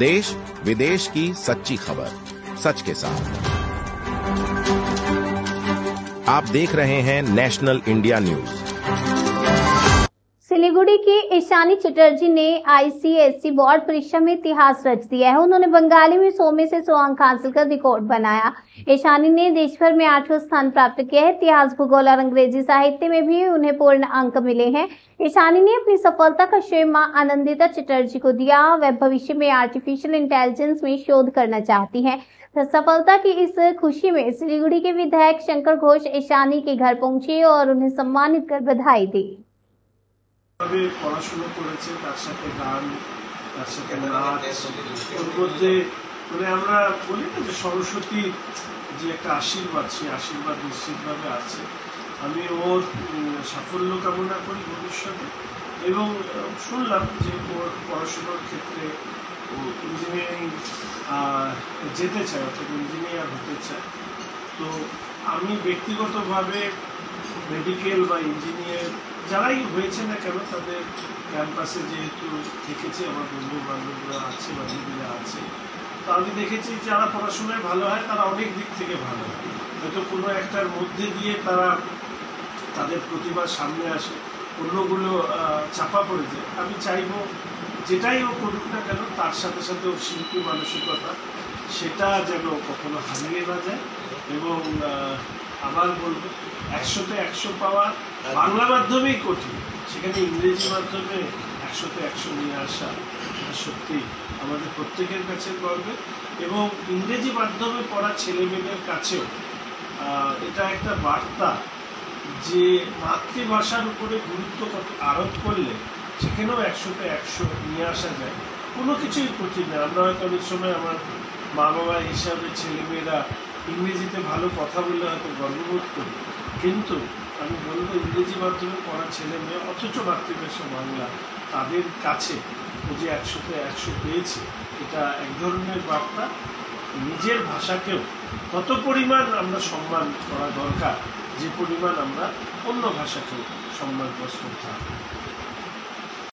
देश विदेश की सच्ची खबर सच के साथ। आप देख रहे हैं नेशनल इंडिया न्यूज। सिलीगुड़ी की ईशानी चटर्जी ने आईसीएसई बोर्ड परीक्षा में इतिहास रच दिया है। उन्होंने बंगाली में 100 में से 100 अंक हासिल कर रिकॉर्ड बनाया। ईशानी ने देश भर में 8वां स्थान प्राप्त किया है। इतिहास, भूगोल और अंग्रेजी साहित्य में भी उन्हें पूर्ण अंक मिले हैं। ईशानी ने अपनी सफलता का श्रेय मां आनंदिता चटर्जी को दिया। वह भविष्य में आर्टिफिशियल इंटेलिजेंस में शोध करना चाहती हैं। सफलता की इस खुशी में सिलीगुड़ी के विधायक शंकर घोष ईशानी के घर पहुंचे और उन्हें सम्मानित कर बधाई दी। পড়াশোনা করেছে, তার সাথে গান, তার সাথে নাচ, ওর মধ্যে মানে আমরা বলি না যে সরস্বতী যে একটা আশীর্বাদ, সেই আশীর্বাদ নিশ্চিতভাবে আছে। আমি ওর সাফল্য কামনা করি ভবিষ্যতে, এবং শুনলাম যে ওর পড়াশোনার ক্ষেত্রে ও ইঞ্জিনিয়ারিং যেতে চায়, অর্থাৎ ইঞ্জিনিয়ার হতে চায়। তো আমি ব্যক্তিগতভাবে মেডিকেল বা ইঞ্জিনিয়ার যারাই হয়েছে না কেন, তাদের ক্যাম্পাসে যেহেতু থেকেছে, আমার বন্ধু বান্ধবরা আছে, বান্ধবীরা আছে, তো আমি দেখেছি যারা পড়াশোনায় ভালো হয় তারা অনেক দিক থেকে ভালো হয়। হয়তো কোনো একটার মধ্যে দিয়ে তারা তাদের প্রতিভা সামনে আসে, অন্যগুলো চাপা পড়ে যায়। আমি চাইবো যেটাই ও করুক না কেন, তার সাথে সাথে ওর শিল্পী মানসিকতা সেটা যেন কখনো হারিয়ে না যায়। এবং আবার বলবো 100তে 100 পাওয়া বাংলা মাধ্যমেই কঠিন, সেখানে ইংরেজি মাধ্যমে 100তে 100 নিয়ে আসা সত্যি আমাদের প্রত্যেকের কাছে গর্বের। এবং ইংরেজি মাধ্যমে পড়া ছেলে মেয়েদের কাছেও এটা একটা বার্তা যে মাতৃভাষার উপরে গুরুত্ব কত আরোপ করলে সেখানেও 100তে 100 নিয়ে আসা যায়। কোনো কিছুই কঠিন না। আমরা হয়তো অনেক সময় আমার মা বাবা হিসাবে ছেলেমেয়েরা ইংরেজিতে ভালো কথা বললে হয়তো গর্ববোধ করি, কিন্তু আমি বলবো ইংরেজি মাধ্যমে পড়া ছেলে মেয়ে অথচ মাতৃভাষা বাংলা, তাদের কাছে ও যে 100তে 100 পেয়েছে, এটা এক ধরনের বার্তা। নিজের ভাষাকেও তত পরিমাণ আমরা সম্মান করা দরকার যে পরিমাণ আমরা অন্য ভাষাকেও সম্মান প্রস্তুত থাকি।